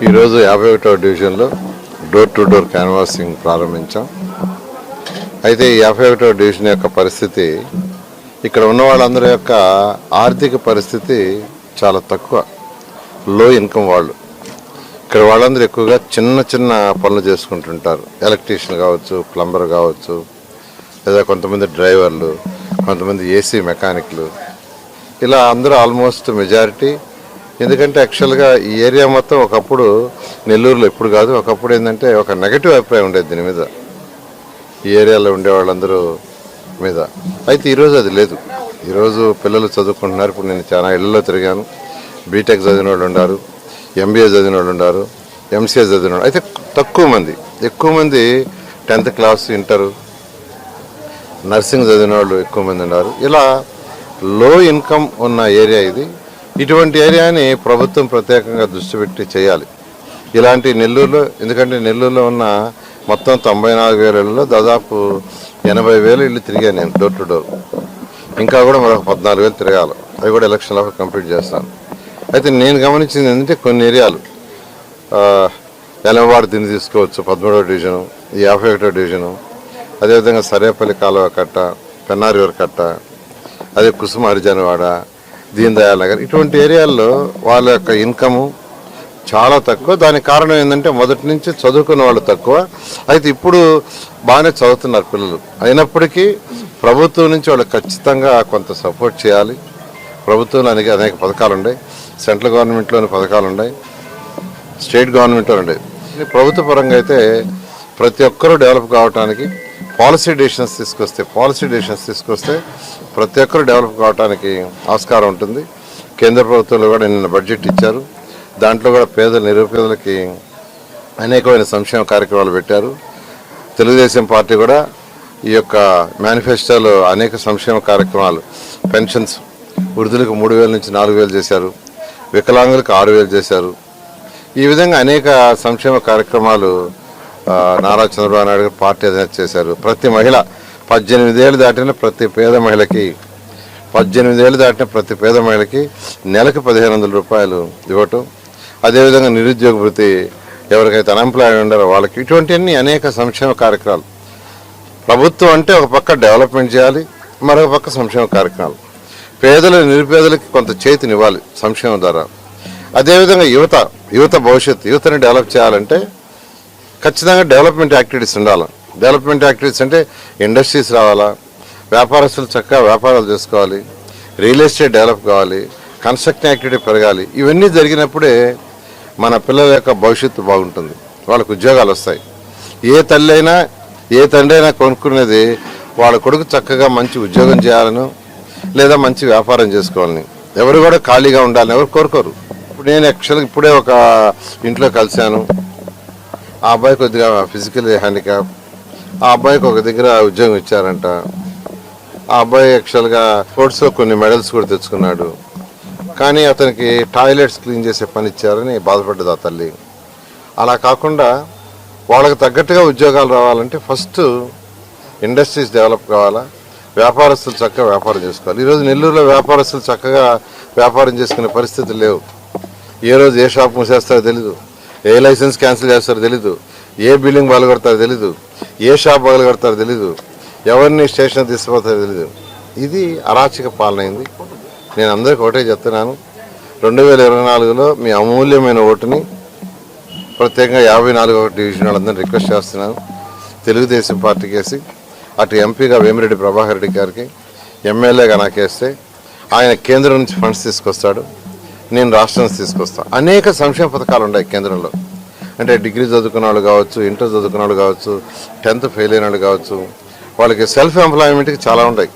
ఈరోజు 51వ డివిజన్లో door to door canvassing ప్రారంభించాం. అయితే ఈ 51వ డివిజన్ యొక్క పరిస్థితి, ఇక్కడ ఉన్న వాళ్ళందరి యొక్క ఆర్థిక పరిస్థితి చాలా తక్కువ. లో ఇన్కమ్ వాళ్ళు. ఇక్కడ వాళ్ళందరూ ఎక్కువగా చిన్న చిన్న పనులు చేసుకుంటుంటారు. ఎలక్ట్రీషియన్ కావచ్చు, ప్లంబర్ కావచ్చు, లేదా కొంతమంది డ్రైవర్లు, కొంతమంది ఏసీ మెకానిక్లు, ఇలా అందరూ ఆల్మోస్ట్ మెజారిటీ. ఎందుకంటే యాక్చువల్గా ఈ ఏరియా మొత్తం ఒకప్పుడు నెల్లూరులో, ఇప్పుడు కాదు, ఒకప్పుడు ఏంటంటే ఒక నెగటివ్ అభిప్రాయం ఉండేది దీని మీద, ఈ ఏరియాలో ఉండే వాళ్ళందరూ మీద. అయితే ఈరోజు అది లేదు. ఈరోజు పిల్లలు చదువుకుంటున్నారు. ఇప్పుడు నేను చాలా ఇళ్లలో తిరిగాను. బీటెక్ చదివిన వాళ్ళు ఉన్నారు, ఎంబీఏ చదివిన వాళ్ళు ఉన్నారు, ఎంసీఏ చదివిన వాళ్ళు. అయితే తక్కువ మంది, ఎక్కువ మంది 10th క్లాస్, ఇంటరు, నర్సింగ్ చదివిన వాళ్ళు ఎక్కువ మంది ఉన్నారు. ఇలా లో ఇన్కమ్ ఉన్న ఏరియా ఇది. ఇటువంటి ఏరియాని ప్రభుత్వం ప్రత్యేకంగా దృష్టి పెట్టి చేయాలి. ఇలాంటి నెల్లూరులో, ఎందుకంటే నెల్లూరులో ఉన్న మొత్తం 94,000 ఇళ్ళలో దాదాపు 80,000 ఇళ్ళు తిరిగాను నేను డోర్ టు డోర్. ఇంకా కూడా మరొక 14,000 తిరగాలి. అవి కూడా ఎలక్షన్లో కంప్లీట్ చేస్తాను. అయితే నేను గమనించింది ఏంటంటే కొన్ని ఏరియాలు, ఎలమవాడ దీన్ని తీసుకోవచ్చు, 13వ డివిజను, ఈ 51వ డివిజను, అదేవిధంగా సరేపల్లి కాలువ కట్ట, పెన్నారివర్ కట్ట, అదే కుసుమ హరిజనవాడ, దీన్ దయాళ్ నగర్, ఇటువంటి ఏరియాల్లో వాళ్ళ యొక్క ఇన్కము చాలా తక్కువ. దానికి కారణం ఏంటంటే మొదటి నుంచి చదువుకున్న వాళ్ళు తక్కువ. అయితే ఇప్పుడు బాగానే చదువుతున్నారు పిల్లలు. అయినప్పటికీ ప్రభుత్వం నుంచి వాళ్ళకి ఖచ్చితంగా కొంత సపోర్ట్ చేయాలి. ప్రభుత్వంలో అనేక పథకాలు ఉన్నాయి. సెంట్రల్ గవర్నమెంట్లోని పథకాలు ఉన్నాయి, స్టేట్ గవర్నమెంట్లో ఉన్నాయి. ప్రభుత్వ పరంగా అయితే ప్రతి ఒక్కరూ డెవలప్ కావడానికి పాలసీ డెసిషన్స్ తీసుకొస్తే ప్రతి ఒక్కరు డెవలప్ కావడానికి ఆస్కారం ఉంటుంది. కేంద్ర ప్రభుత్వంలో కూడా నిన్న బడ్జెట్ ఇచ్చారు. దాంట్లో కూడా నిరుపేదలకి అనేకమైన సంక్షేమ కార్యక్రమాలు పెట్టారు. తెలుగుదేశం పార్టీ కూడా ఈ యొక్క మేనిఫెస్టోలో అనేక సంక్షేమ కార్యక్రమాలు, పెన్షన్స్, వృద్ధులకు 3,000 నుంచి 4,000 చేశారు, వికలాంగులకు 6,000 చేశారు. ఈ విధంగా అనేక సంక్షేమ కార్యక్రమాలు నారా చంద్రబాబు నాయుడు గారు పార్టీ అధినేత చేశారు. ప్రతి మహిళ 18 ఏళ్ళు దాటిన ప్రతి పేద మహిళకి నెలకు 1,500 రూపాయలు ఇవ్వటం, అదేవిధంగా నిరుద్యోగ వృత్తి, ఎవరికైతే అన్ఎంప్లాయ్డ్ ఉండారో వాళ్ళకి, ఇటువంటివన్నీ అనేక సంక్షేమ కార్యక్రమాలు. ప్రభుత్వం అంటే ఒక పక్క డెవలప్మెంట్ చేయాలి, మరొక పక్క సంక్షేమ కార్యక్రమాలు. నిరుపేదలకి కొంత చేతినివ్వాలి సంక్షేమం ద్వారా. అదేవిధంగా యువత భవిష్యత్తు, యువతని డెవలప్ చేయాలంటే ఖచ్చితంగా డెవలప్మెంట్ యాక్టివిటీస్ ఉండాలి. డెవలప్మెంట్ యాక్టివిటీస్ అంటే ఇండస్ట్రీస్ రావాలా, వ్యాపారస్తులు చక్కగా వ్యాపారాలు చేసుకోవాలి, రియల్ ఎస్టేట్ డెవలప్ కావాలి, కన్స్ట్రక్షన్ యాక్టివిటీ పెరగాలి. ఇవన్నీ జరిగినప్పుడే మన పిల్లల యొక్క భవిష్యత్తు బాగుంటుంది, వాళ్ళకు ఉద్యోగాలు వస్తాయి. ఏ తల్లి అయినా ఏ తండ్రి అయినా కొనుక్కునేది వాళ్ళ కొడుకు చక్కగా మంచి ఉద్యోగం చేయాలను, లేదా మంచి వ్యాపారం చేసుకోవాలని. ఎవరు కూడా ఖాళీగా ఉండాలని ఎవరు కోరుకోరు. ఇప్పుడు నేను యాక్చువల్గా ఇప్పుడే ఒక ఇంట్లో కలిశాను. ఆ అబ్బాయి కొద్దిగా ఫిజికల్ హ్యాండిక్యాప్. ఆ అబ్బాయికి ఒక దగ్గర ఉద్యోగం ఇచ్చారంట. ఆ అబ్బాయి యాక్చువల్గా స్పోర్ట్స్లో కొన్ని మెడల్స్ కూడా తెచ్చుకున్నాడు. కానీ అతనికి టాయిలెట్స్ క్లీన్ చేసే పని ఇచ్చారని బాధపడ్డది ఆ తల్లి. అలా కాకుండా వాళ్ళకి తగ్గట్టుగా ఉద్యోగాలు రావాలంటే ఫస్ట్ ఇండస్ట్రీస్ డెవలప్ కావాలా, వ్యాపారస్తులు చక్కగా వ్యాపారం చేసుకోవాలి. ఈరోజు నెల్లూరులో వ్యాపారస్తులు చక్కగా వ్యాపారం చేసుకునే పరిస్థితులు లేవు. ఏ రోజు ఏ షాప్ మూసేస్తారో తెలీదు, ఏ లైసెన్స్ క్యాన్సిల్ చేస్తారో తెలీదు, ఏ బిల్డింగ్ పగలగొడతారో తెలీదు, ఏ షాప్ పగలగొడతారో తెలీదు, ఎవరిని స్టేషన్ తీసుకుపోతారో తెలీదు. ఇది అరాచక పాలన అయింది. నేను అందరికీ ఒకటే చెప్తున్నాను, 2024లో మీ అమూల్యమైన ఓటుని ప్రత్యేకంగా 54వ డివిజన్ వాళ్ళందరినీ రిక్వెస్ట్ చేస్తున్నాను. తెలుగుదేశం పార్టీకి వేసి, అటు ఎంపీగా వేమిరెడ్డి ప్రభాకర్ రెడ్డి గారికి, ఎమ్మెల్యేగా నాకేస్తే ఆయన కేంద్రం నుంచి ఫండ్స్ తీసుకొస్తాడు, నేను రాష్ట్రం నుంచి తీసుకొస్తాను. అనేక సంక్షేమ పథకాలు ఉన్నాయి కేంద్రంలో. అంటే డిగ్రీ చదువుకున్న వాళ్ళు కావచ్చు, ఇంటర్ చదువుకున్న వాళ్ళు కావచ్చు, 10th ఫెయిల్ అయిన వాళ్ళు కావచ్చు, వాళ్ళకి సెల్ఫ్ ఎంప్లాయ్మెంట్కి చాలా ఉన్నాయి.